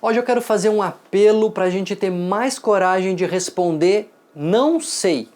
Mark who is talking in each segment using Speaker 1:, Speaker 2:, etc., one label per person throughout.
Speaker 1: Hoje eu quero fazer um apelo para a gente ter mais coragem de responder não sei.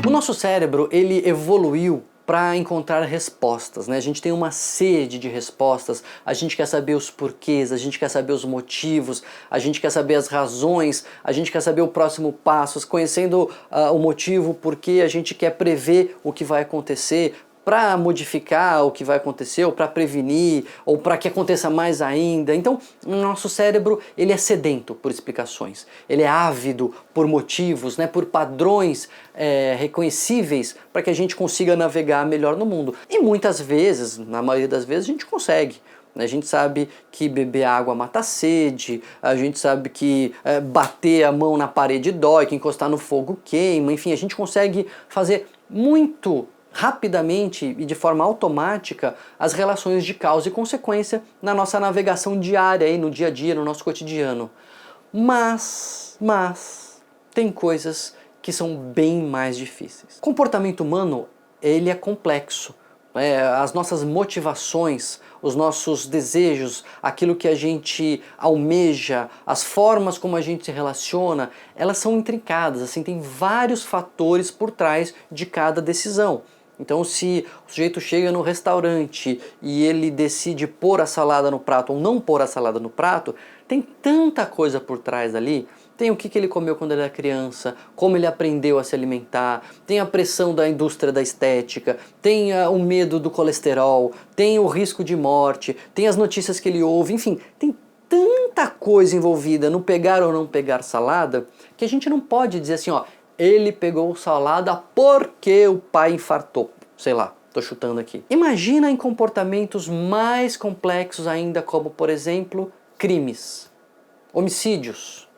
Speaker 1: O nosso cérebro, ele evoluiu para encontrar respostas, né? A gente tem uma sede de respostas, a gente quer saber os porquês, a gente quer saber os motivos, a gente quer saber as razões, a gente quer saber o próximo passo, conhecendo o motivo, porque a gente quer prever o que vai acontecer, para modificar o que vai acontecer, ou para prevenir, ou para que aconteça mais ainda. Então, o nosso cérebro, ele é sedento por explicações, ele é ávido por motivos, né, por padrões reconhecíveis, para que a gente consiga navegar melhor no mundo. E muitas vezes, na maioria das vezes, a gente consegue. A gente sabe que beber água mata a sede, a gente sabe que bater a mão na parede dói, que encostar no fogo queima, enfim, a gente consegue fazer muito rapidamente e de forma automática as relações de causa e consequência na nossa navegação diária, aí, no dia a dia, no nosso cotidiano. Mas tem coisas que são bem mais difíceis. O comportamento humano, ele é complexo. As nossas motivações, os nossos desejos, aquilo que a gente almeja, as formas como a gente se relaciona, elas são intrincadas, assim, tem vários fatores por trás de cada decisão. Então, se o sujeito chega no restaurante e ele decide pôr a salada no prato ou não pôr a salada no prato, tem tanta coisa por trás ali. Tem o que ele comeu quando ele era criança, como ele aprendeu a se alimentar, tem a pressão da indústria da estética, tem o medo do colesterol, tem o risco de morte, tem as notícias que ele ouve, enfim, tem tanta coisa envolvida no pegar ou não pegar salada que a gente não pode dizer assim, ó, ele pegou salada porque o pai infartou, sei lá. Estou chutando aqui. Imagina em comportamentos mais complexos ainda, como por exemplo, crimes, homicídios,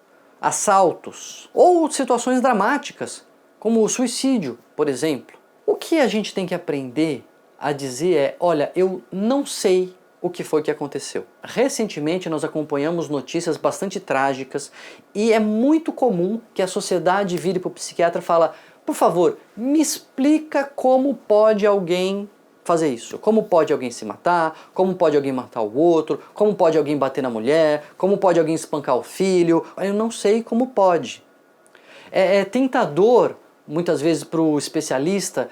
Speaker 1: assaltos ou situações dramáticas, como o suicídio, por exemplo. O que a gente tem que aprender a dizer é, olha, eu não sei o que foi que aconteceu. Recentemente nós acompanhamos notícias bastante trágicas e é muito comum que a sociedade vire para o psiquiatra e fala, por favor, me explica como pode alguém fazer isso. Como pode alguém se matar, como pode alguém matar o outro, como pode alguém bater na mulher, como pode alguém espancar o filho. Eu não sei como pode. É tentador, muitas vezes, para o especialista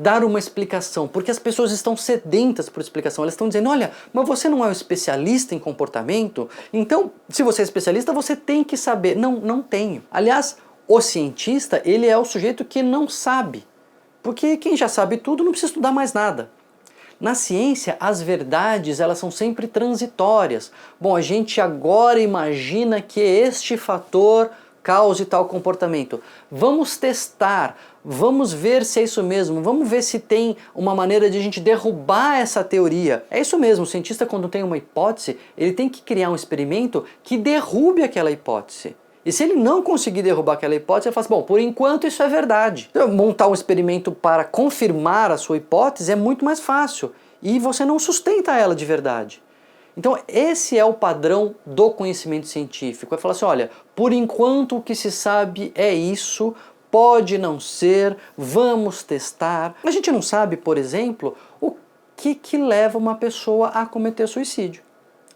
Speaker 1: dar uma explicação, porque as pessoas estão sedentas por explicação. Elas estão dizendo, olha, mas você não é um especialista em comportamento? Então, se você é especialista, você tem que saber. Não, não tenho. Aliás, o cientista, ele é o sujeito que não sabe. Porque quem já sabe tudo não precisa estudar mais nada. Na ciência, as verdades elas são sempre transitórias. Bom, a gente agora imagina que este fator cause tal comportamento. Vamos testar, vamos ver se é isso mesmo, vamos ver se tem uma maneira de a gente derrubar essa teoria. É isso mesmo, o cientista quando tem uma hipótese, ele tem que criar um experimento que derrube aquela hipótese. E se ele não conseguir derrubar aquela hipótese, ele fala assim, bom, por enquanto isso é verdade. Então, montar um experimento para confirmar a sua hipótese é muito mais fácil. E você não sustenta ela de verdade. Então esse é o padrão do conhecimento científico. É falar assim, olha, por enquanto o que se sabe é isso, pode não ser, vamos testar. A gente não sabe, por exemplo, o que leva uma pessoa a cometer suicídio.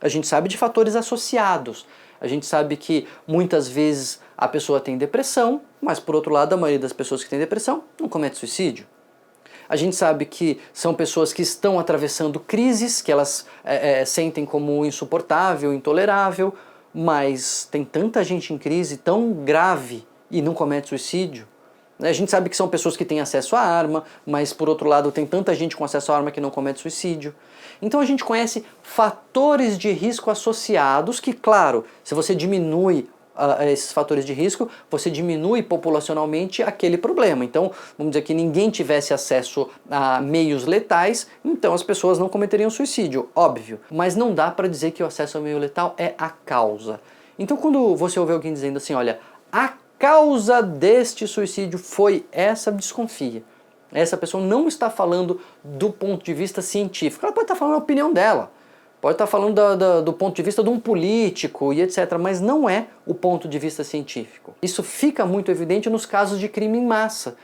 Speaker 1: A gente sabe de fatores associados. A gente sabe que muitas vezes a pessoa tem depressão, mas por outro lado a maioria das pessoas que tem depressão não comete suicídio. A gente sabe que são pessoas que estão atravessando crises, que elas sentem como insuportável, intolerável, mas tem tanta gente em crise tão grave e não comete suicídio. A gente sabe que são pessoas que têm acesso à arma, mas por outro lado tem tanta gente com acesso à arma que não comete suicídio. Então a gente conhece fatores de risco associados que, claro, se você diminui esses fatores de risco, você diminui populacionalmente aquele problema. Então, vamos dizer que ninguém tivesse acesso a meios letais, então as pessoas não cometeriam suicídio, óbvio. Mas não dá para dizer que o acesso ao meio letal é a causa. Então, quando você ouve alguém dizendo assim, olha, a causa deste suicídio foi essa, desconfia. Essa pessoa não está falando do ponto de vista científico, ela pode estar falando a opinião dela. Pode estar falando do ponto de vista de um político e etc., mas não é o ponto de vista científico. Isso fica muito evidente nos casos de crime em massa.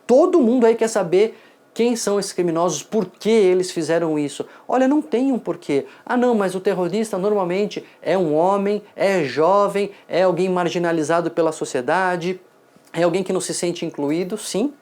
Speaker 1: Todo mundo aí quer saber Quem são esses criminosos? Por que eles fizeram isso? Olha, não tem um porquê. Ah não, mas o terrorista normalmente é um homem, é jovem, é alguém marginalizado pela sociedade, é alguém que não se sente incluído, sim,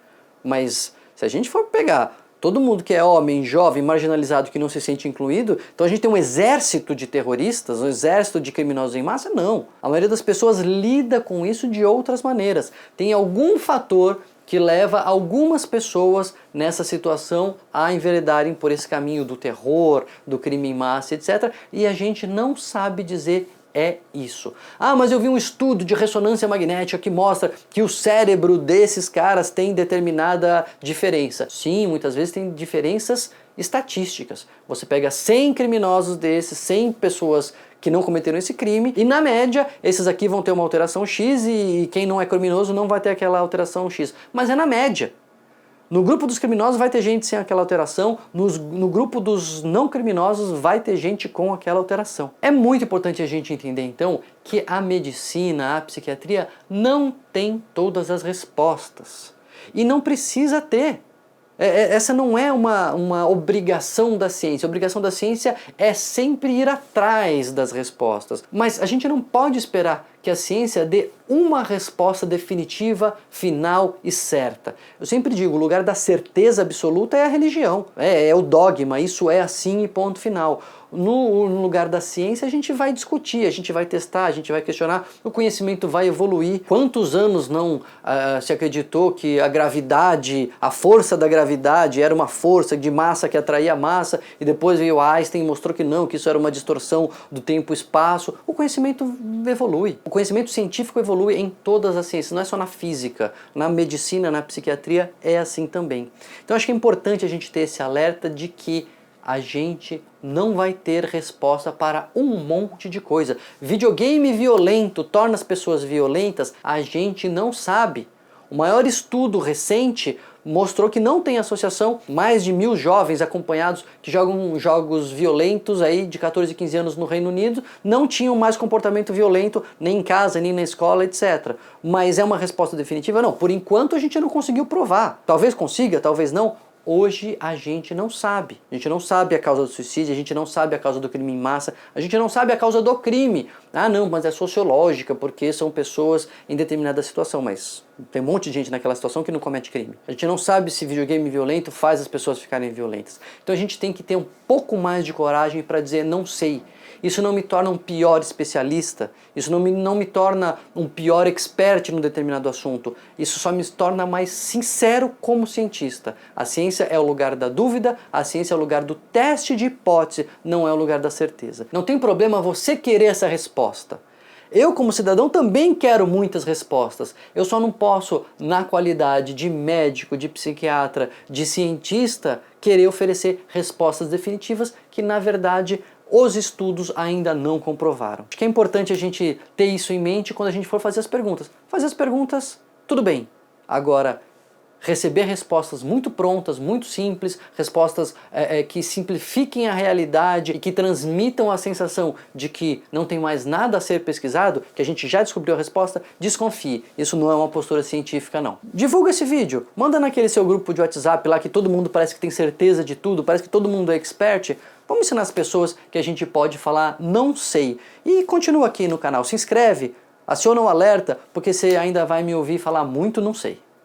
Speaker 1: mas se a gente for pegar todo mundo que é homem, jovem, marginalizado, que não se sente incluído, então a gente tem um exército de terroristas, um exército de criminosos em massa? Não. A maioria das pessoas lida com isso de outras maneiras. Tem algum fator que leva algumas pessoas nessa situação a enveredarem por esse caminho do terror, do crime em massa, etc. E a gente não sabe dizer é isso. Ah, mas eu vi um estudo de ressonância magnética que mostra que o cérebro desses caras tem determinada diferença. Sim, muitas vezes tem diferenças estatísticas. Você pega 100 criminosos desses, 100 pessoas que não cometeram esse crime, e na média, esses aqui vão ter uma alteração X e quem não é criminoso não vai ter aquela alteração X. Mas é na média. No grupo dos criminosos vai ter gente sem aquela alteração, no grupo dos não criminosos vai ter gente com aquela alteração. É muito importante a gente entender então que a medicina, a psiquiatria não tem todas as respostas. E não precisa ter. Essa não é uma obrigação da ciência. A obrigação da ciência é sempre ir atrás das respostas. Mas a gente não pode esperar que a ciência dê uma resposta definitiva, final e certa. Eu sempre digo, o lugar da certeza absoluta é a religião, é o dogma, isso é assim e ponto final. No lugar da ciência a gente vai discutir, a gente vai testar, a gente vai questionar, o conhecimento vai evoluir. Quantos anos não se acreditou que a gravidade, a força da gravidade era uma força de massa que atraía massa, e depois veio Einstein e mostrou que não, que isso era uma distorção do tempo e espaço. O conhecimento evolui, o conhecimento científico evolui em todas as ciências, não é só na física, na medicina, na psiquiatria é assim também. Então acho que é importante a gente ter esse alerta de que a gente não vai ter resposta para um monte de coisa. Videogame violento torna as pessoas violentas? A gente não sabe. O maior estudo recente mostrou que não tem associação. Mais de 1000 jovens acompanhados que jogam jogos violentos aí de 14 e 15 anos no Reino Unido não tinham mais comportamento violento nem em casa, nem na escola, etc. Mas é uma resposta definitiva? Não. Por enquanto a gente não conseguiu provar. Talvez consiga, talvez não. Hoje a gente não sabe. A gente não sabe a causa do suicídio, a gente não sabe a causa do crime em massa, a gente não sabe a causa do crime. Ah não, mas é sociológica, porque são pessoas em determinada situação, mas tem um monte de gente naquela situação que não comete crime. A gente não sabe se videogame violento faz as pessoas ficarem violentas. Então a gente tem que ter um pouco mais de coragem para dizer não sei. Isso não me torna um pior especialista, isso não me torna um pior expert num determinado assunto, isso só me torna mais sincero como cientista. A ciência é o lugar da dúvida, a ciência é o lugar do teste de hipótese, não é o lugar da certeza. Não tem problema você querer essa resposta. Eu, como cidadão, também quero muitas respostas. Eu só não posso, na qualidade de médico, de psiquiatra, de cientista, querer oferecer respostas definitivas que, na verdade, os estudos ainda não comprovaram. Acho que é importante a gente ter isso em mente quando a gente for fazer as perguntas. Fazer as perguntas, tudo bem. Agora, receber respostas muito prontas, muito simples, respostas que simplifiquem a realidade e que transmitam a sensação de que não tem mais nada a ser pesquisado, que a gente já descobriu a resposta, desconfie. Isso não é uma postura científica, não. Divulga esse vídeo, manda naquele seu grupo de WhatsApp lá que todo mundo parece que tem certeza de tudo, parece que todo mundo é expert. Vamos ensinar as pessoas que a gente pode falar não sei. E continua aqui no canal, se inscreve, aciona o alerta, porque você ainda vai me ouvir falar muito não sei.